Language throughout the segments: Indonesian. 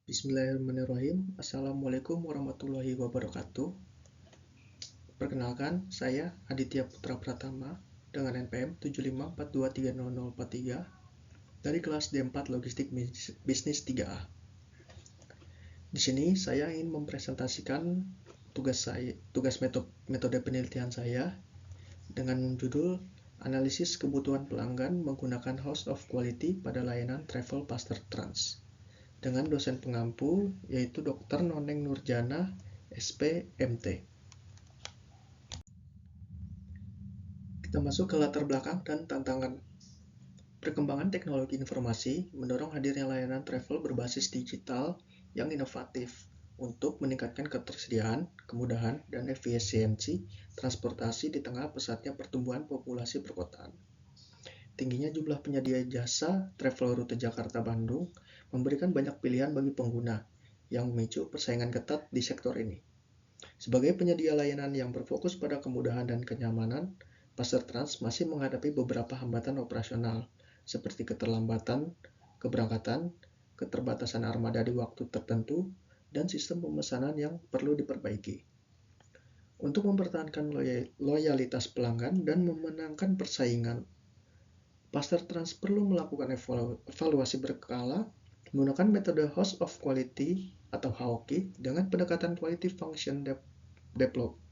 Bismillahirrahmanirrahim. Assalamualaikum warahmatullahi wabarakatuh. Perkenalkan, saya Aditya Putra Pratama dengan NPM 75423043 dari kelas D4 Logistik Bisnis 3A. Di sini saya ingin mempresentasikan tugas metode penelitian saya dengan judul Analisis Kebutuhan Pelanggan Menggunakan House of Quality pada Layanan Travel Paster Trans, dengan dosen pengampu yaitu Dr. Noneng Nurjana, SP.MT. Kita masuk ke latar belakang dan tantangan. Perkembangan teknologi informasi mendorong hadirnya layanan travel berbasis digital yang inovatif untuk meningkatkan ketersediaan, kemudahan, dan efisiensi transportasi di tengah pesatnya pertumbuhan populasi perkotaan. Tingginya jumlah penyedia jasa travel rute Jakarta-Bandung memberikan banyak pilihan bagi pengguna yang memicu persaingan ketat di sektor ini. Sebagai penyedia layanan yang berfokus pada kemudahan dan kenyamanan, Paster Trans masih menghadapi beberapa hambatan operasional seperti keterlambatan keberangkatan, keterbatasan armada di waktu tertentu, dan sistem pemesanan yang perlu diperbaiki. Untuk mempertahankan loyalitas pelanggan dan memenangkan persaingan, Paster Trans perlu melakukan evaluasi berkala menggunakan metode House of Quality atau HOQ dengan pendekatan Quality Function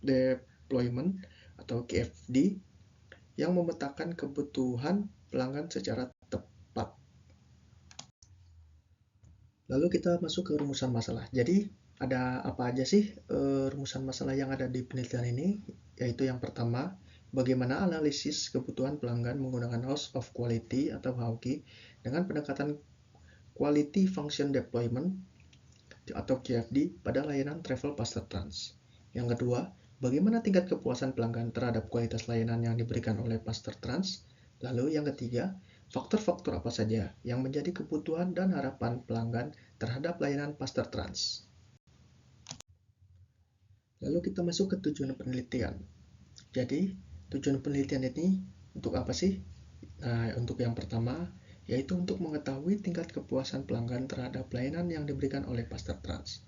Deployment atau QFD yang memetakan kebutuhan pelanggan secara tepat. Lalu kita masuk ke rumusan masalah. Jadi ada apa aja sih rumusan masalah yang ada di penelitian ini? Yaitu yang pertama, bagaimana analisis kebutuhan pelanggan menggunakan House of Quality atau HOQ dengan pendekatan Quality Function Deployment atau QFD pada layanan Travel Paster Trans. Yang kedua, bagaimana tingkat kepuasan pelanggan terhadap kualitas layanan yang diberikan oleh Paster Trans. Lalu yang ketiga, faktor-faktor apa saja yang menjadi kebutuhan dan harapan pelanggan terhadap layanan Paster Trans. Lalu kita masuk ke tujuan penelitian. Jadi, tujuan penelitian ini untuk apa sih? Nah, untuk yang pertama, yaitu untuk mengetahui tingkat kepuasan pelanggan terhadap layanan yang diberikan oleh Paster Trans.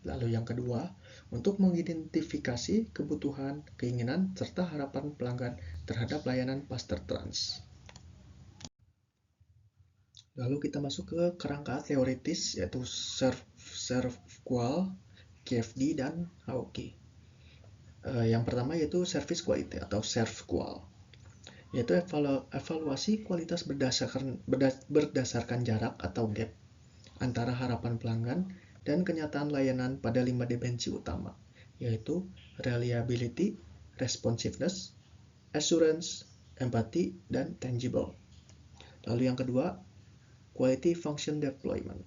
Lalu yang kedua, untuk mengidentifikasi kebutuhan, keinginan, serta harapan pelanggan terhadap layanan Paster Trans. Lalu kita masuk ke kerangka teoritis, yaitu SERVQUAL, QFD, dan HOQ. Yang pertama yaitu Service Quality atau SERVQUAL, yaitu evaluasi kualitas berdasarkan jarak atau gap antara harapan pelanggan dan kenyataan layanan pada 5 dimensi utama, yaitu reliability, responsiveness, assurance, empathy, dan tangible. Lalu yang kedua, Quality Function Deployment,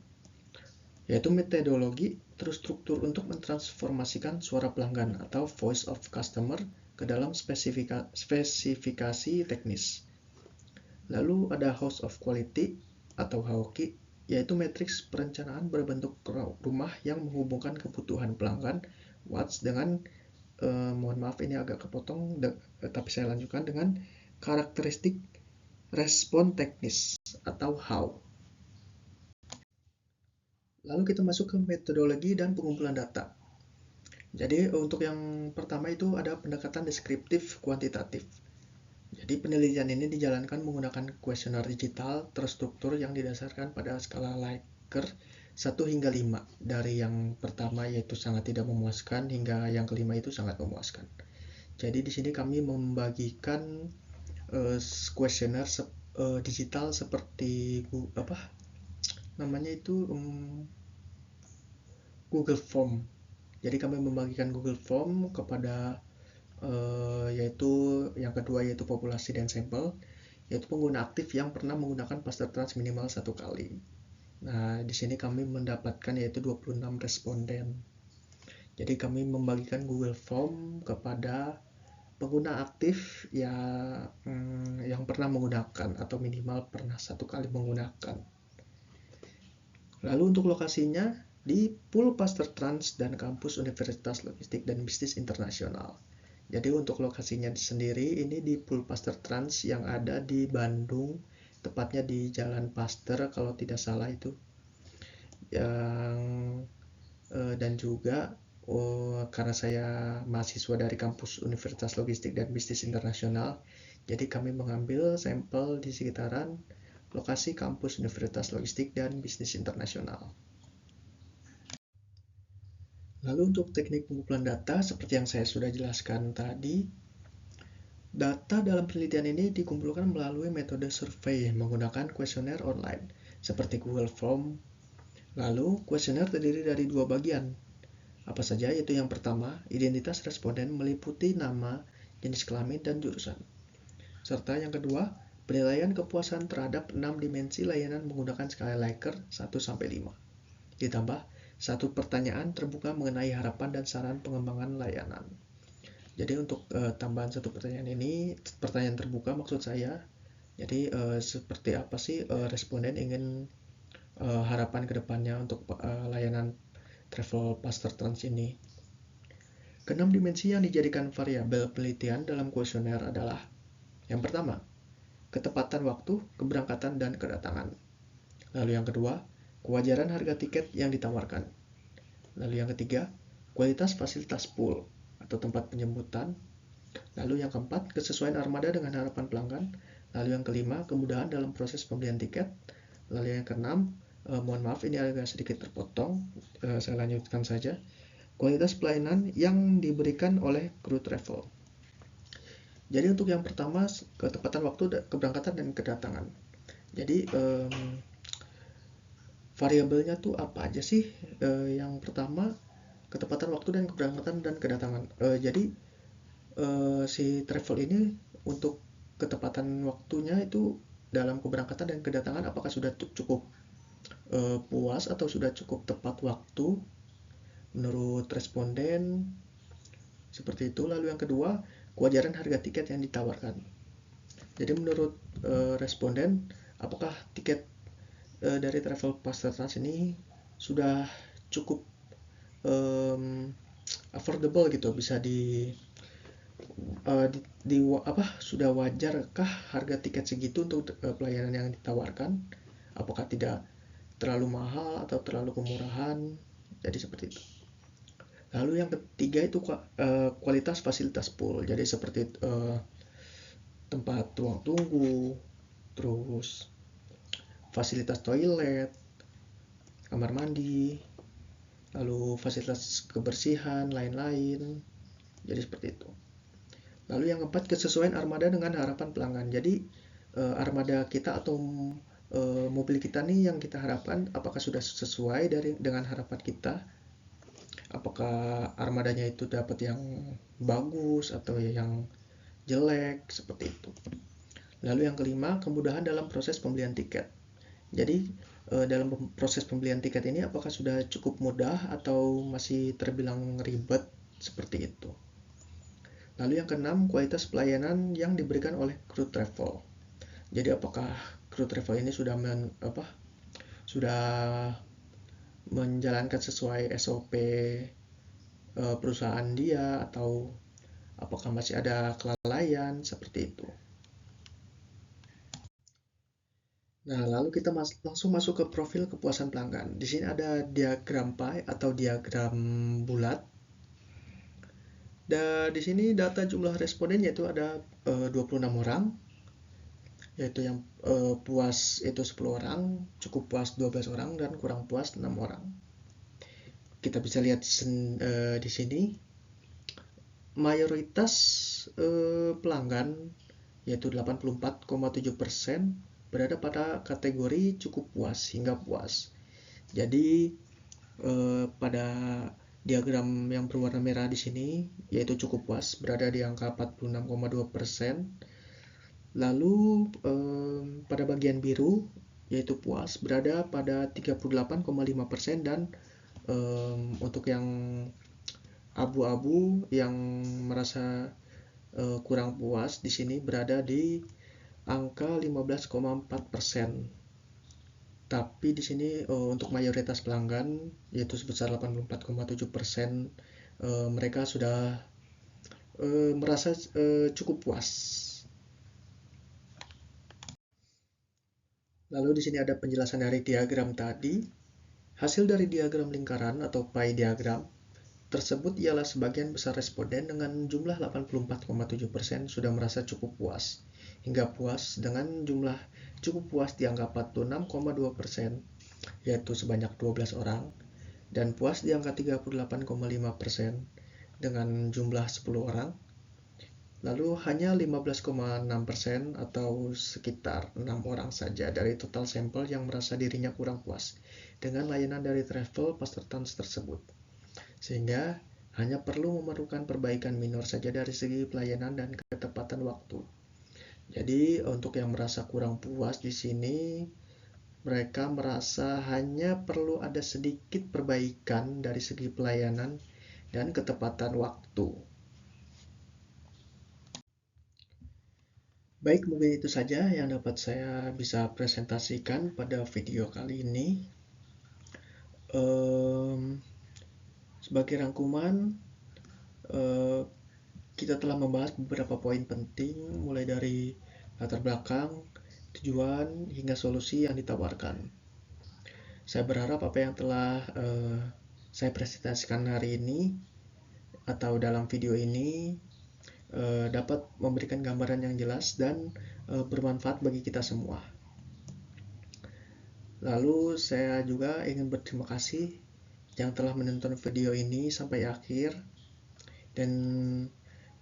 yaitu metodologi terstruktur untuk mentransformasikan suara pelanggan atau voice of customer ke dalam spesifikasi teknis. Lalu ada House of Quality atau HOQ, yaitu matriks perencanaan berbentuk rumah yang menghubungkan kebutuhan pelanggan watts dengan mohon maaf ini agak kepotong, tapi saya lanjutkan dengan karakteristik respon teknis atau how. Lalu kita masuk ke metodologi dan pengumpulan data. Jadi untuk yang pertama itu ada pendekatan deskriptif kuantitatif. Jadi penelitian ini dijalankan menggunakan kuesioner digital terstruktur yang didasarkan pada skala Likert 1 hingga 5. Dari yang pertama yaitu sangat tidak memuaskan hingga yang kelima itu sangat memuaskan. Jadi di sini kami membagikan kuesioner digital seperti Google Form. Jadi kami membagikan Google Form kepada yaitu yang kedua yaitu populasi dan sampel, yaitu pengguna aktif yang pernah menggunakan Paster Trans minimal 1 kali. Nah, di sini kami mendapatkan yaitu 26 responden. Jadi kami membagikan Google Form kepada pengguna aktif yang pernah menggunakan atau minimal pernah 1 kali menggunakan. Lalu untuk lokasinya di Pool Paster Trans dan kampus Universitas Logistik dan Bisnis Internasional. Jadi untuk lokasinya sendiri ini di Pool Paster Trans yang ada di Bandung, tepatnya di Jalan Paster kalau tidak salah itu. Yang dan juga karena saya mahasiswa dari kampus Universitas Logistik dan Bisnis Internasional, jadi kami mengambil sampel di sekitaran lokasi kampus Universitas Logistik dan Bisnis Internasional. Lalu untuk teknik pengumpulan data, seperti yang saya sudah jelaskan tadi, data dalam penelitian ini dikumpulkan melalui metode survei menggunakan kuesioner online, seperti Google Form. Lalu, kuesioner terdiri dari dua bagian. Apa saja? Yaitu yang pertama, identitas responden meliputi nama, jenis kelamin, dan jurusan. Serta yang kedua, penilaian kepuasan terhadap 6 dimensi layanan menggunakan skala Likert 1-5. Ditambah satu pertanyaan terbuka mengenai harapan dan saran pengembangan layanan. Jadi untuk tambahan satu pertanyaan ini, pertanyaan terbuka maksud saya, jadi seperti apa sih responden ingin harapan kedepannya untuk layanan travel Paster Trans ini. Keenam dimensi yang dijadikan variabel penelitian dalam kuesioner adalah: yang pertama, ketepatan waktu, keberangkatan, dan kedatangan. Lalu yang kedua, kewajaran harga tiket yang ditawarkan. Lalu yang ketiga, kualitas fasilitas pool atau tempat penjemputan. Lalu yang keempat, kesesuaian armada dengan harapan pelanggan. Lalu yang kelima, kemudahan dalam proses pembelian tiket. Lalu yang keenam, mohon maaf ini agak sedikit terpotong, saya lanjutkan saja. Kualitas pelayanan yang diberikan oleh kru travel. Jadi untuk yang pertama, ketepatan waktu, keberangkatan, dan kedatangan. Jadi variabelnya tuh apa aja sih? Yang pertama, ketepatan waktu dan keberangkatan dan kedatangan. Jadi si travel ini untuk ketepatan waktunya itu dalam keberangkatan dan kedatangan apakah sudah cukup puas atau sudah cukup tepat waktu menurut responden, seperti itu. Lalu yang kedua, kewajaran harga tiket yang ditawarkan. Jadi menurut responden, apakah tiket dari Travel Paster Trans ini sudah cukup affordable gitu, bisa sudah wajarkah harga tiket segitu untuk pelayanan yang ditawarkan? Apakah tidak terlalu mahal atau terlalu kemurahan? Jadi seperti itu. Lalu yang ketiga itu kualitas fasilitas pool. Jadi seperti tempat ruang tunggu, terus fasilitas toilet, kamar mandi, lalu fasilitas kebersihan, lain-lain. Jadi seperti itu. Lalu yang keempat, kesesuaian armada dengan harapan pelanggan. Jadi armada kita atau mobil kita nih yang kita harapkan apakah sudah sesuai dengan harapan kita? Apakah armadanya itu dapat yang bagus atau yang jelek, seperti itu. Lalu yang kelima, kemudahan dalam proses pembelian tiket. Jadi dalam proses pembelian tiket ini apakah sudah cukup mudah atau masih terbilang ribet, seperti itu. Lalu yang keenam, kualitas pelayanan yang diberikan oleh kru travel. Jadi apakah kru travel ini sudah menjalankan sesuai SOP perusahaan dia, atau apakah masih ada kelalaian, seperti itu. Nah, lalu kita langsung masuk ke profil kepuasan pelanggan. Di sini ada diagram pie atau diagram bulat. Dan di sini data jumlah responden yaitu ada 26 orang. Yaitu yang puas itu 10 orang, cukup puas 12 orang, dan kurang puas 6 orang. Kita bisa lihat di sini mayoritas pelanggan yaitu 84,7% berada pada kategori cukup puas hingga puas. Jadi pada diagram yang berwarna merah di sini yaitu cukup puas berada di angka 46,2%. Lalu pada bagian biru yaitu puas berada pada 38,5%, dan untuk yang abu-abu yang merasa kurang puas di sini berada di angka 15,4%. Tapi di sini untuk mayoritas pelanggan yaitu sebesar 84,7%, mereka sudah merasa cukup puas. Lalu di sini ada penjelasan dari diagram tadi. Hasil dari diagram lingkaran atau pie diagram tersebut ialah sebagian besar responden dengan jumlah 84,7% sudah merasa cukup puas, hingga puas dengan jumlah cukup puas di angka 46,2%, yaitu sebanyak 12 orang, dan puas di angka 38,5% dengan jumlah 10 orang. Lalu hanya 15,6% atau sekitar 6 orang saja dari total sampel yang merasa dirinya kurang puas dengan layanan dari travel consultants tersebut. Sehingga hanya perlu memerlukan perbaikan minor saja dari segi pelayanan dan ketepatan waktu. Jadi untuk yang merasa kurang puas di sini, mereka merasa hanya perlu ada sedikit perbaikan dari segi pelayanan dan ketepatan waktu. Baik, mungkin itu saja yang dapat saya bisa presentasikan pada video kali ini. Sebagai rangkuman, kita telah membahas beberapa poin penting, mulai dari latar belakang, tujuan, hingga solusi yang ditawarkan. Saya berharap apa yang telah saya presentasikan hari ini atau dalam video ini dapat memberikan gambaran yang jelas dan bermanfaat bagi kita semua. Lalu saya juga ingin berterima kasih yang telah menonton video ini sampai akhir, dan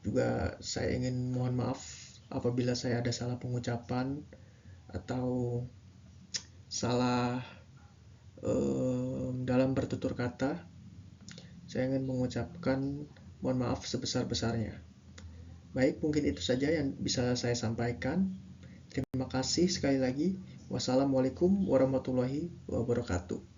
juga saya ingin mohon maaf apabila saya ada salah pengucapan atau salah dalam bertutur kata. Saya ingin mengucapkan mohon maaf sebesar-besarnya. Baik, mungkin itu saja yang bisa saya sampaikan. Terima kasih sekali lagi. Wassalamualaikum warahmatullahi wabarakatuh.